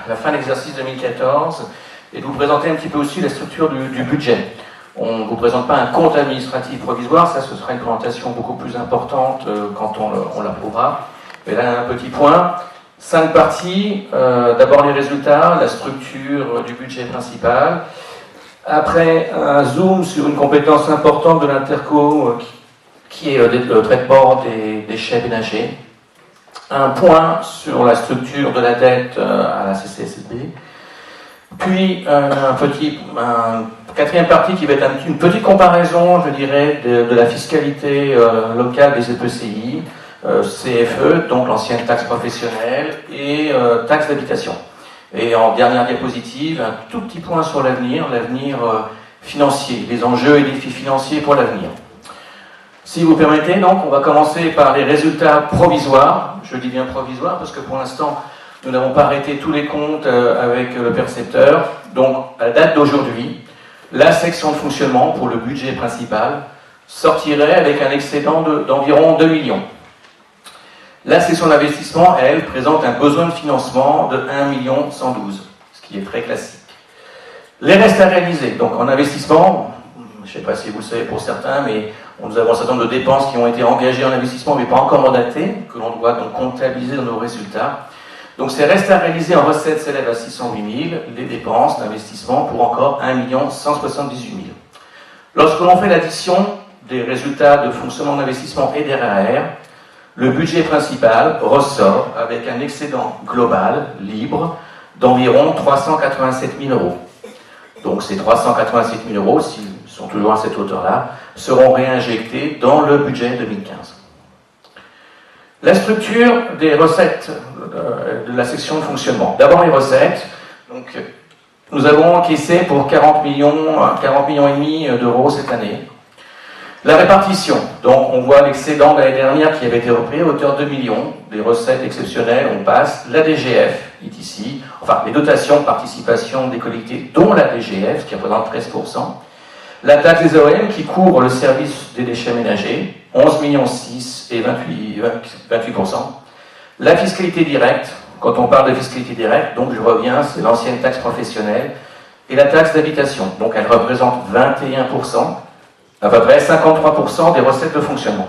la fin de l'exercice 2014 et de vous présenter un petit peu aussi la structure du budget. On ne vous présente pas un compte administratif provisoire, ça ce sera une présentation beaucoup plus importante quand on l'approuvera. Mais là, un petit point, 5 parties, d'abord les résultats, la structure du budget principal, après un zoom sur une compétence importante de l'Interco qui est le traitement des déchets ménagers, un point sur la structure de la dette à la CCSB, puis une quatrième partie qui va être une petite comparaison, je dirais, de la fiscalité locale des EPCI, CFE, donc l'ancienne taxe professionnelle, et taxe d'habitation. Et en dernière diapositive, un tout petit point sur l'avenir financier, les enjeux et défis financiers pour l'avenir. Si vous permettez, donc, on va commencer par les résultats provisoires. Je dis bien provisoires parce que pour l'instant, nous n'avons pas arrêté tous les comptes avec le percepteur. Donc, à la date d'aujourd'hui, la section de fonctionnement pour le budget principal sortirait avec un excédent d'environ 2 millions. La section d'investissement, elle, présente un besoin de financement de 1 112 000, ce qui est très classique. Les restes à réaliser, donc en investissement, je ne sais pas si vous le savez pour certains, mais nous avons un certain nombre de dépenses qui ont été engagées en investissement, mais pas encore mandatées, que l'on doit donc comptabiliser dans nos résultats. Donc ces restes à réaliser en recettes s'élèvent à 608 000, les dépenses d'investissement pour encore 1 178 000. Lorsque l'on fait l'addition des résultats de fonctionnement d'investissement et des RAR, le budget principal ressort avec un excédent global, libre, d'environ 387 000 euros. Donc ces 387 000 euros, s'ils sont toujours à cette hauteur-là, seront réinjectés dans le budget 2015. La structure des recettes de la section de fonctionnement. D'abord les recettes. Donc, nous avons encaissé pour 40 millions et demi d'euros cette année. La répartition, donc on voit l'excédent de l'année dernière qui avait été repris à hauteur de 2 millions, des recettes exceptionnelles, on passe, la DGF est ici, enfin les dotations de participation des collectivités, dont la DGF qui représente 13%, la taxe des OM qui couvre le service des déchets ménagers, 11,6 millions et 28%, la fiscalité directe, quand on parle de fiscalité directe, donc je reviens, c'est l'ancienne taxe professionnelle, et la taxe d'habitation, donc elle représente 21%, à peu près 53% des recettes de fonctionnement.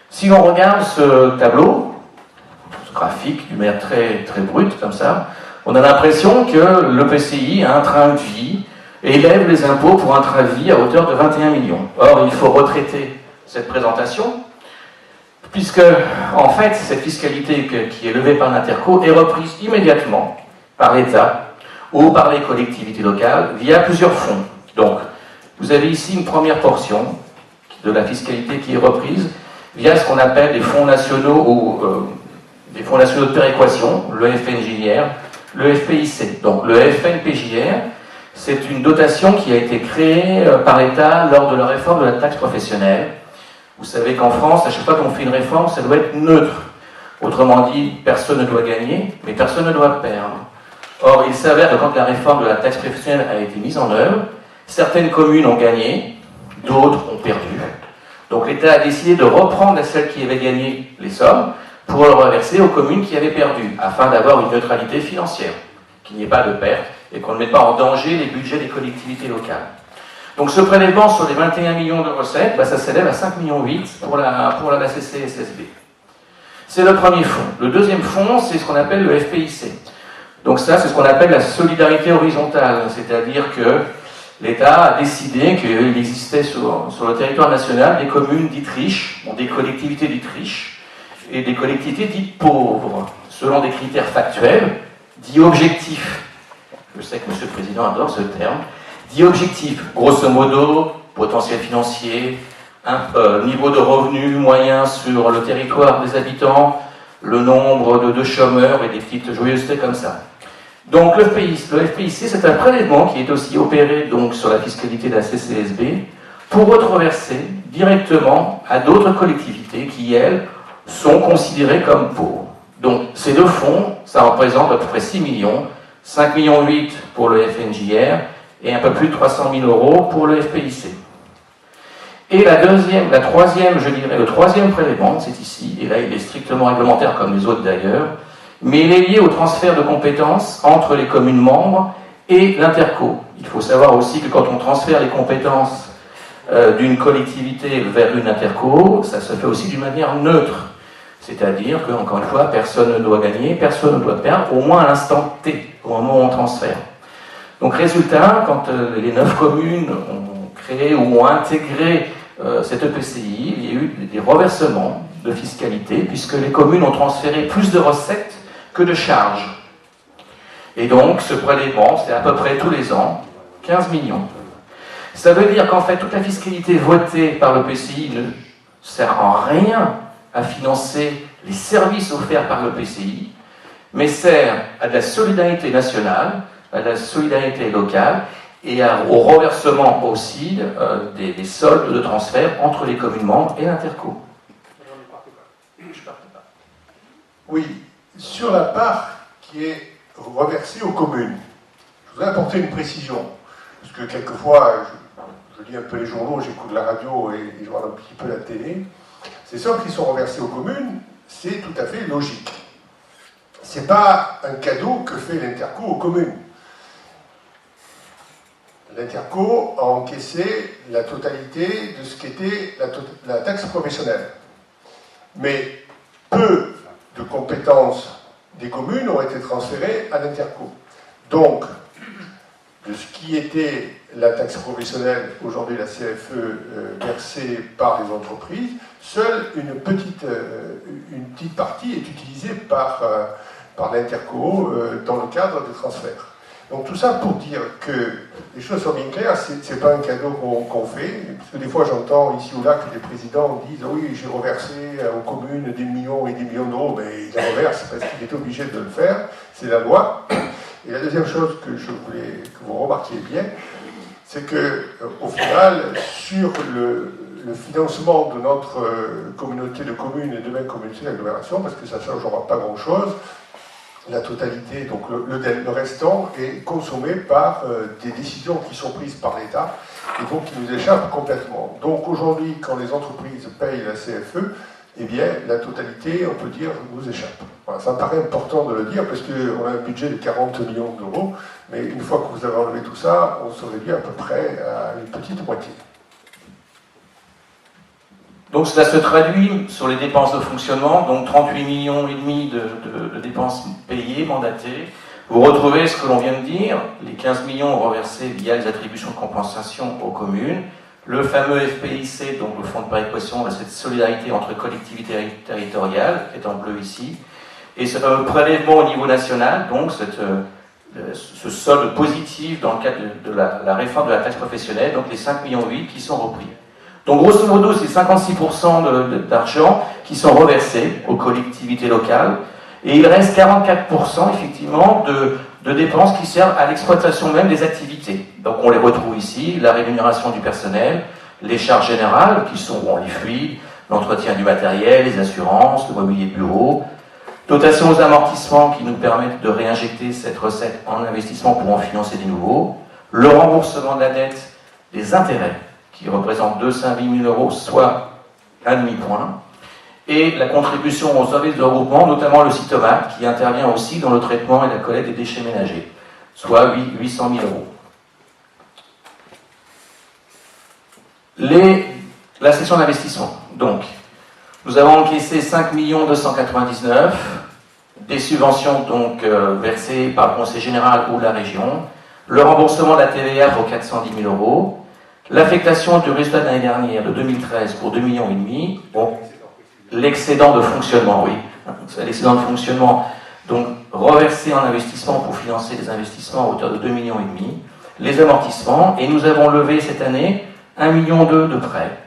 Si l'on regarde ce tableau, ce graphique d'une manière très, très brute comme ça, on a l'impression que l'EPCI a un train de vie et élève les impôts pour un train de vie à hauteur de 21 millions. Or, il faut retraiter cette présentation, puisque, en fait, cette fiscalité qui est levée par l'Interco est reprise immédiatement par l'État ou par les collectivités locales via plusieurs fonds. Donc, vous avez ici une première portion de la fiscalité qui est reprise via ce qu'on appelle des fonds nationaux ou des fonds nationaux de péréquation, le FNJR, le FPIC. Donc le FNPJR, c'est une dotation qui a été créée par l'État lors de la réforme de la taxe professionnelle. Vous savez qu'en France, à chaque fois qu'on fait une réforme, ça doit être neutre. Autrement dit, personne ne doit gagner, mais personne ne doit perdre. Or, il s'avère que quand la réforme de la taxe professionnelle a été mise en œuvre, certaines communes ont gagné, d'autres ont perdu. Donc l'État a décidé de reprendre celles qui avaient gagné les sommes pour le reverser aux communes qui avaient perdu, afin d'avoir une neutralité financière, qu'il n'y ait pas de perte et qu'on ne mette pas en danger les budgets des collectivités locales. Donc ce prélèvement sur les 21 millions de recettes, ça s'élève à 5,8 millions pour la CCSB. C'est le premier fonds. Le deuxième fonds, c'est ce qu'on appelle le FPIC. Donc ça, c'est ce qu'on appelle la solidarité horizontale, c'est-à-dire que l'État a décidé qu'il existait sur le territoire national des communes dites riches, des collectivités dites riches, et des collectivités dites pauvres, selon des critères factuels, dits objectifs. Je sais que M. le Président adore ce terme. Dits objectifs, grosso modo, potentiel financier, niveau de revenus moyens sur le territoire des habitants, le nombre de chômeurs et des petites joyeusetés comme ça. Donc le FPIC, c'est un prélèvement qui est aussi opéré donc, sur la fiscalité de la CCSB pour retraverser directement à d'autres collectivités qui, elles, sont considérées comme pauvres. Donc ces deux fonds, ça représente à peu près 6 millions, 5,8 millions pour le FNJR et un peu plus de 300 000 euros pour le FPIC. Et le troisième prélèvement, c'est ici, et là il est strictement réglementaire comme les autres d'ailleurs, mais il est lié au transfert de compétences entre les communes membres et l'Interco. Il faut savoir aussi que quand on transfère les compétences d'une collectivité vers une Interco, ça se fait aussi d'une manière neutre. C'est-à-dire que, encore une fois, personne ne doit gagner, personne ne doit perdre, au moins à l'instant T, au moment où on transfère. Donc résultat, quand les 9 communes ont créé ou ont intégré cet EPCI, il y a eu des reversements de fiscalité, puisque les communes ont transféré plus de recettes que de charges. Et donc, ce prélèvement, c'est à peu près tous les ans, 15 millions. Ça veut dire qu'en fait, toute la fiscalité votée par l'EPCI ne sert en rien à financer les services offerts par l'EPCI, mais sert à de la solidarité nationale, à de la solidarité locale, et au reversement aussi des soldes de transfert entre les communes membres et l'Interco. Oui, sur la part qui est reversée aux communes, je voudrais apporter une précision, parce que quelquefois, je lis un peu les journaux, j'écoute la radio et je regarde un petit peu la télé. Ces sommes qui sont reversées aux communes, c'est tout à fait logique. Ce n'est pas un cadeau que fait l'Interco aux communes. L'Interco a encaissé la totalité de ce qu'était la taxe professionnelle. Mais peu de compétences des communes ont été transférées à l'Interco. Donc, de ce qui était la taxe professionnelle, aujourd'hui la CFE versée par les entreprises, seule une petite partie est utilisée par l'Interco dans le cadre des transferts. Donc tout ça pour dire que les choses sont bien claires, c'est pas un cadeau qu'on fait, parce que des fois j'entends ici ou là que les présidents disent « oui, j'ai reversé aux communes des millions et des millions d'euros », mais ils les reversent parce qu'il est obligé de le faire, c'est la loi. Et la deuxième chose que je voulais que vous remarquiez bien, c'est qu'au final, sur le financement de notre communauté de communes et de même communauté d'agglomération, parce que ça ne changera pas grand-chose, la totalité, donc le restant, est consommé par des décisions qui sont prises par l'État et donc qui nous échappent complètement. Donc aujourd'hui, quand les entreprises payent la CFE, eh bien, la totalité, on peut dire, nous échappe. Voilà, ça me paraît important de le dire, parce qu'on a un budget de 40 millions d'euros, mais une fois que vous avez enlevé tout ça, on se réduit à peu près à une petite moitié. Donc cela se traduit sur les dépenses de fonctionnement, donc 38 millions et demi de dépenses payées, mandatées. Vous retrouvez ce que l'on vient de dire, les 15 millions reversés via les attributions de compensation aux communes, le fameux FPIC, donc le fonds de péréquation, cette solidarité entre collectivités territoriales, qui est en bleu ici, et ce fameux prélèvement au niveau national, donc ce solde positif dans le cadre de la réforme de la taxe professionnelle, donc les 5,8 millions qui sont repris. Donc grosso modo, c'est 56% d'argent qui sont reversés aux collectivités locales, et il reste 44% effectivement de dépenses qui servent à l'exploitation même des activités. Donc on les retrouve ici, la rémunération du personnel, les charges générales qui sont les fluides, l'entretien du matériel, les assurances, le mobilier de bureau, dotation aux amortissements qui nous permettent de réinjecter cette recette en investissement pour en financer des nouveaux, le remboursement de la dette, des intérêts qui représentent 208 000 euros, soit un demi-point, et la contribution aux services de regroupement, notamment le Cytomate, qui intervient aussi dans le traitement et la collecte des déchets ménagers, soit 800 000 euros. La section d'investissement. Donc, nous avons encaissé 5 299 000, des subventions donc versées par le Conseil général ou la région, le remboursement de la TVA pour 410 000 euros, l'affectation du résultat de l'année dernière de 2013 pour 2,5 millions, bon, l'excédent de fonctionnement, oui, l'excédent de fonctionnement, donc reversé en investissement pour financer des investissements à hauteur de 2,5 millions, les amortissements, et nous avons levé cette année 1,2 million de prêts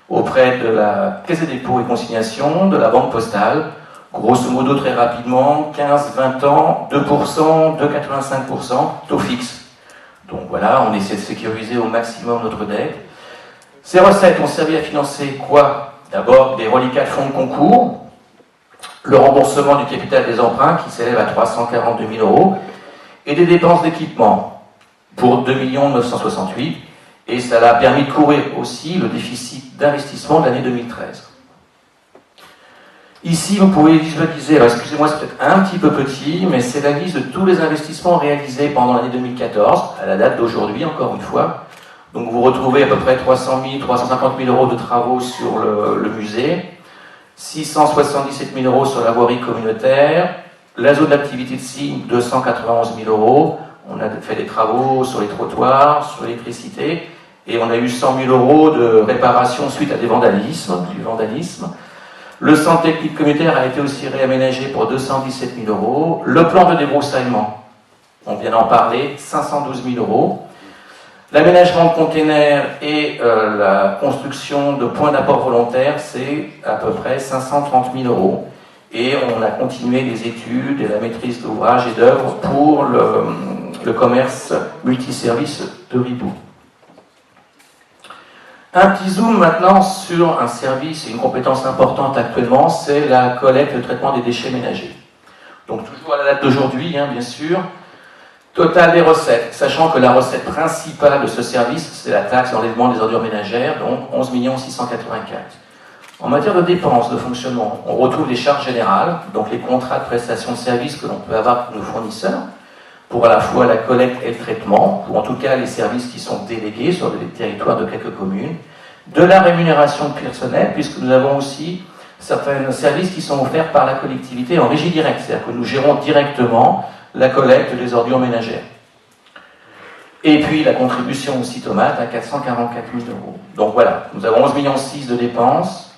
auprès de la Caisse des dépôts et consignations, de la Banque postale, grosso modo très rapidement, 15-20 ans, 2%, 2,85%, taux fixe. Donc voilà, on essaie de sécuriser au maximum notre dette. Ces recettes ont servi à financer quoi? D'abord des reliquats de fonds de concours, le remboursement du capital des emprunts qui s'élève à 342 000 euros, et des dépenses d'équipement pour 2 968 000, et ça a permis de couvrir aussi le déficit d'investissement de l'année 2013. Ici, vous pouvez visualiser, alors excusez-moi, c'est peut-être un petit peu petit, mais c'est la liste de tous les investissements réalisés pendant l'année 2014, à la date d'aujourd'hui, encore une fois. Donc vous retrouvez à peu près 300 000, 350 000 euros de travaux sur le musée, 677 000 euros sur la voirie communautaire, la zone d'activité de Signes, 291 000 euros. On a fait des travaux sur les trottoirs, sur l'électricité, et on a eu 100 000 euros de réparation suite à du vandalisme. Le centre technique communautaire a été aussi réaménagé pour 217 000 euros. Le plan de débroussaillement, on vient d'en parler, 512 000 euros. L'aménagement de containers et la construction de points d'apport volontaires, c'est à peu près 530 000 euros. Et on a continué les études et la maîtrise d'ouvrage et d'œuvre pour le commerce multiservice de Ribou. Un petit zoom maintenant sur un service et une compétence importante actuellement, c'est la collecte et le traitement des déchets ménagers. Donc toujours à la date d'aujourd'hui, bien sûr. Total des recettes, sachant que la recette principale de ce service, c'est la taxe d'enlèvement des ordures ménagères, donc 11 684. En matière de dépenses de fonctionnement, on retrouve les charges générales, donc les contrats de prestation de services que l'on peut avoir pour nos fournisseurs, pour à la fois la collecte et le traitement, ou en tout cas les services qui sont délégués sur les territoires de quelques communes, de la rémunération de personnel, puisque nous avons aussi certains services qui sont offerts par la collectivité en régie directe, c'est-à-dire que nous gérons directement la collecte des ordures ménagères. Et puis la contribution aussi tomate à 444 000 euros. Donc voilà, nous avons 11,6 millions de dépenses,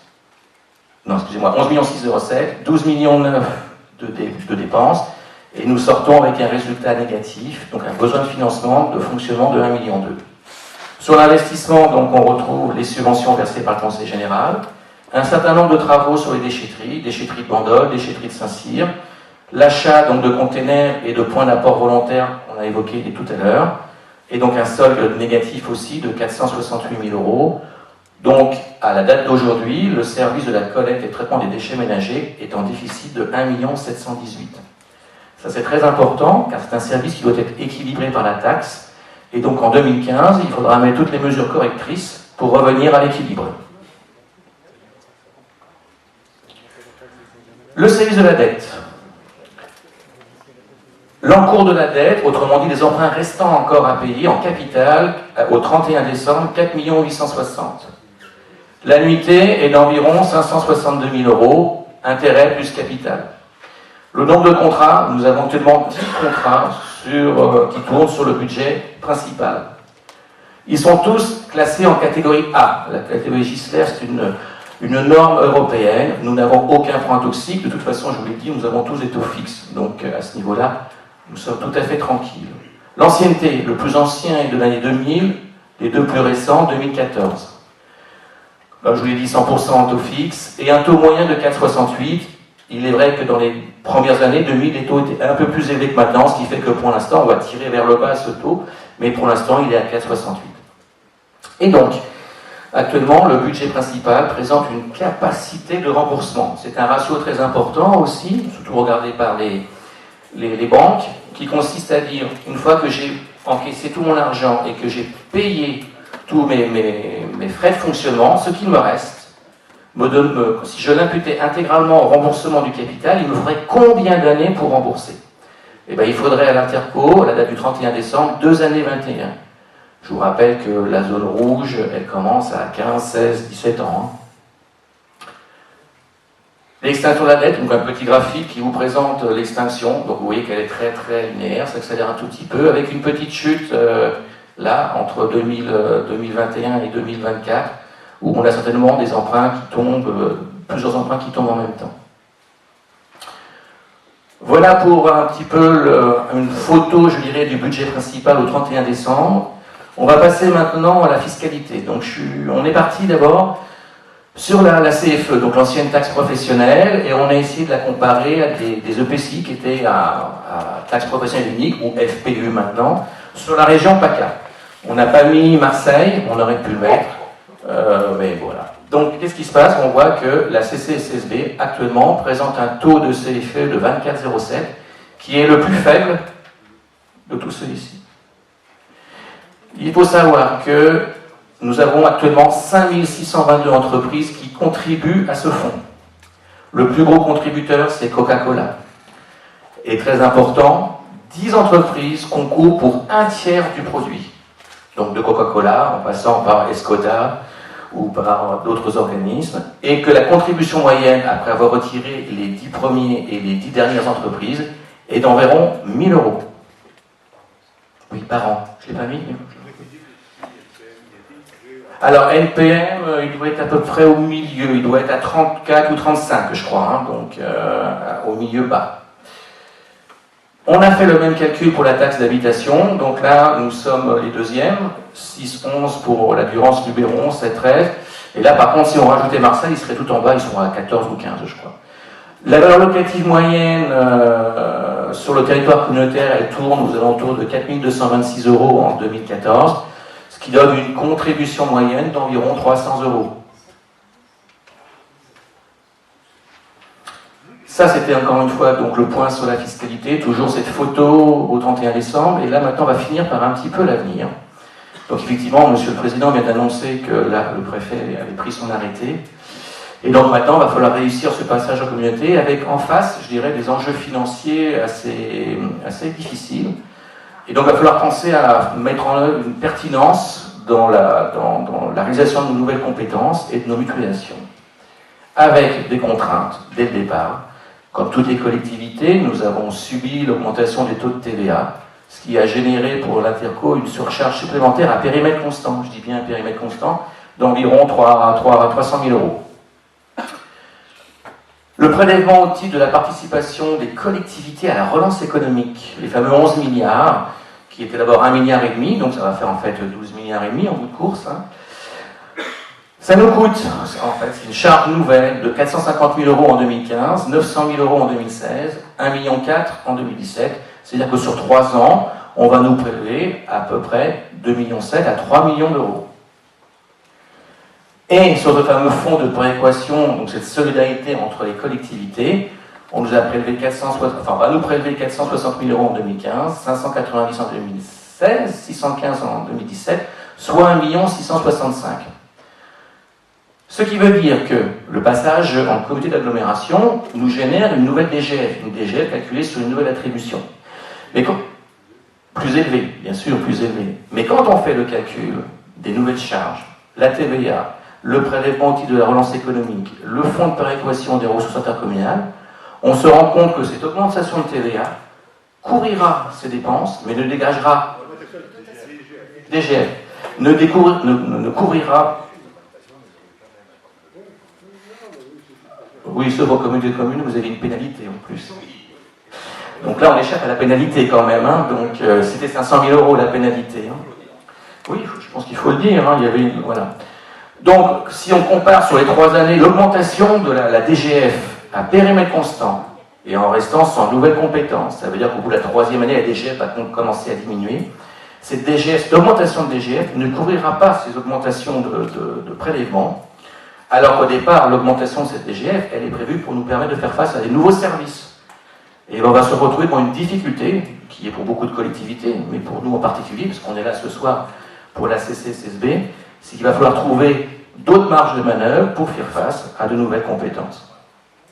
11,6 millions de recettes, 12,9 millions de dépenses, et nous sortons avec un résultat négatif, donc un besoin de financement, de fonctionnement de 1,2 million. Sur l'investissement, donc, on retrouve les subventions versées par le Conseil général, un certain nombre de travaux sur les déchetteries de Bandol, déchetterie de Saint-Cyr, l'achat donc de containers et de points d'apport volontaires, on a évoqué tout à l'heure, et donc un solde négatif aussi de 468 000 euros. Donc, à la date d'aujourd'hui, le service de la collecte et traitement des déchets ménagers est en déficit de 1 718 000. Ça, c'est très important, car c'est un service qui doit être équilibré par la taxe. Et donc, en 2015, il faudra mettre toutes les mesures correctrices pour revenir à l'équilibre. Le service de la dette. L'encours de la dette, autrement dit les emprunts restants encore à payer en capital, au 31 décembre, 4 860 000. L'annuité est d'environ 562 000 euros, intérêt plus capital. Le nombre de contrats, nous avons actuellement 10 contrats qui tournent sur le budget principal. Ils sont tous classés en catégorie A. La catégorie Gisler, c'est une norme européenne. Nous n'avons aucun point toxique. De toute façon, je vous l'ai dit, nous avons tous des taux fixes. Donc, à ce niveau-là, nous sommes tout à fait tranquilles. L'ancienneté, le plus ancien est de l'année 2000, les deux plus récents, 2014. Là, je vous l'ai dit, 100% en taux fixe, et un taux moyen de 4,68. Il est vrai que dans les premières années, 2000, les taux étaient un peu plus élevés que maintenant, ce qui fait que pour l'instant, on va tirer vers le bas ce taux, mais pour l'instant, il est à 4,68. Et donc, actuellement, le budget principal présente une capacité de remboursement. C'est un ratio très important aussi, surtout regardé par les banques, qui consiste à dire, une fois que j'ai encaissé tout mon argent et que j'ai payé tous mes frais de fonctionnement, ce qu'il me reste, si je l'imputais intégralement au remboursement du capital, il me faudrait combien d'années pour rembourser? Eh bien, il faudrait à l'Interco, à la date du 31 décembre, 2 années 21. Je vous rappelle que la zone rouge, elle commence à 15, 16, 17 ans. L'extinction de la dette, donc un petit graphique qui vous présente l'extinction. Donc vous voyez qu'elle est très très linéaire, ça accélère un tout petit peu, avec une petite chute là, entre 2021 et 2024, où on a certainement des emprunts qui tombent, plusieurs emprunts qui tombent en même temps. Voilà pour un petit peu une photo, je dirais, du budget principal au 31 décembre. On va passer maintenant à la fiscalité. Donc on est parti d'abord sur la CFE, donc l'ancienne taxe professionnelle, et on a essayé de la comparer à des EPCI qui étaient à taxe professionnelle unique, ou FPU maintenant, sur la région PACA. On n'a pas mis Marseille, on aurait pu le mettre, mais voilà. Donc, qu'est-ce qui se passe? On voit que la CCSSB, actuellement, présente un taux de CFE de 24,07, qui est le plus faible de tous ceux-ci. Il faut savoir que nous avons actuellement 5622 entreprises qui contribuent à ce fonds. Le plus gros contributeur, c'est Coca-Cola. Et très important, 10 entreprises concourent pour un tiers du produit. Donc de Coca-Cola, en passant par Escoda ou par d'autres organismes, et que la contribution moyenne, après avoir retiré les 10 premiers et les 10 dernières entreprises, est d'environ 1 000 €. Oui, par an. Je ne l'ai pas mis. Alors, NPM, il doit être à peu près au milieu. Il doit être à 34 ou 35, je crois, hein, donc au milieu bas. On a fait le même calcul pour la taxe d'habitation. Donc là, nous sommes les deuxièmes. 6,11 pour la Durance, Luberon, 7,13. Et là, par contre, si on rajoutait Marseille, ils seraient tout en bas. Ils sont à 14 ou 15, je crois. La valeur locative moyenne sur le territoire communautaire, elle tourne aux alentours de 4 226 € en 2014, ce qui donne une contribution moyenne d'environ 300 €. Ça, c'était encore une fois donc, le point sur la fiscalité, toujours cette photo au 31 décembre, et là maintenant on va finir par un petit peu l'avenir. Donc effectivement, Monsieur le Président vient d'annoncer que là, le préfet avait pris son arrêté. Et donc maintenant, il va falloir réussir ce passage en communauté avec en face, je dirais, des enjeux financiers assez difficiles. Et donc il va falloir penser à mettre en œuvre une pertinence dans la réalisation de nos nouvelles compétences et de nos mutualisations. Avec des contraintes dès le départ. Comme toutes les collectivités, nous avons subi l'augmentation des taux de TVA, ce qui a généré pour l'Interco une surcharge supplémentaire à périmètre constant, je dis bien à périmètre constant, d'environ 300 000 €. Le prélèvement au titre de la participation des collectivités à la relance économique, les fameux 11 milliards, qui étaient d'abord 1,5 milliard, donc ça va faire en fait 12,5 milliards en bout de course. Hein. Ça nous coûte, en fait, c'est une charge nouvelle de 450 000 € en 2015, 900 000 € en 2016, 1,4 million en 2017. C'est-à-dire que sur 3 ans, on va nous prélever à peu près 2,7 millions à 3 millions d'euros. Et sur ce fameux fonds de péréquation, donc cette solidarité entre les collectivités, on nous a prélevé on va nous prélever 460 000 € en 2015, 590 000 en 2016, 615 000 en 2017, soit 1,665 million. Ce qui veut dire que le passage en comité d'agglomération nous génère une nouvelle DGF, une DGF calculée sur une nouvelle attribution. Mais plus élevée, bien sûr, plus élevée. Mais quand on fait le calcul des nouvelles charges, la TVA, le prélèvement au titre de la relance économique, le fonds de péréquation des ressources intercommunales, on se rend compte que cette augmentation de TVA couvrira ces dépenses, mais ne dégagera DGF, ne couvrira. Oui, sauf en communauté de communes, vous avez une pénalité en plus. Donc là, on échappe à la pénalité quand même. Hein. Donc c'était 500 000 € la pénalité. Hein. Oui, je pense qu'il faut le dire. Hein. Il y avait voilà. Donc, si on compare sur les 3 années l'augmentation de la DGF à périmètre constant et en restant sans nouvelles compétences, ça veut dire qu'au bout de la 3e année, la DGF va commencer à diminuer. Cette augmentation de DGF ne couvrira pas ces augmentations de prélèvements. Alors qu'au départ, l'augmentation de cette DGF, elle est prévue pour nous permettre de faire face à des nouveaux services. Et on va se retrouver dans une difficulté, qui est pour beaucoup de collectivités, mais pour nous en particulier, parce qu'on est là ce soir pour la CCSB, c'est qu'il va falloir trouver d'autres marges de manœuvre pour faire face à de nouvelles compétences.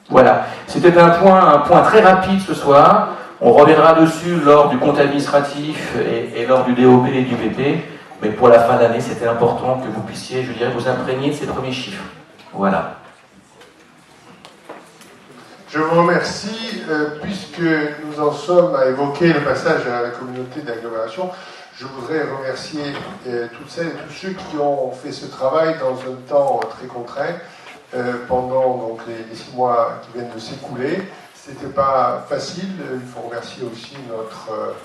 Voilà, c'était un point très rapide ce soir. On reviendra dessus lors du compte administratif et lors du DOP et du BP, mais pour la fin d'année, c'était important que vous puissiez, je dirais, vous imprégner de ces premiers chiffres. Voilà. Je vous remercie, puisque nous en sommes à évoquer le passage à la communauté d'agglomération. Je voudrais remercier toutes celles et tous ceux qui ont fait ce travail dans un temps très contraint pendant donc, les 6 mois qui viennent de s'écouler. C'était pas facile. Il faut remercier aussi notre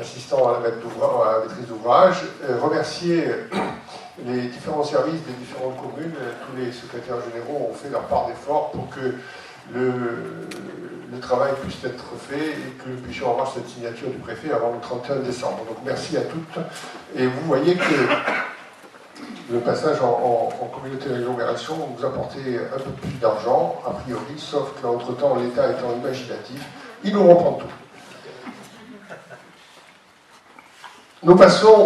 assistant à la maîtrise d'ouvrage. Remercier les différents services des différentes communes. Tous les secrétaires généraux ont fait leur part d'effort pour que le travail puisse être fait et que nous puissions avoir cette signature du préfet avant le 31 décembre. Donc merci à toutes. Et vous voyez que le passage en communauté d'agglomération nous apportait un peu plus d'argent, a priori, sauf qu'entre-temps, l'État étant imaginatif, il nous reprend tout. Nous passons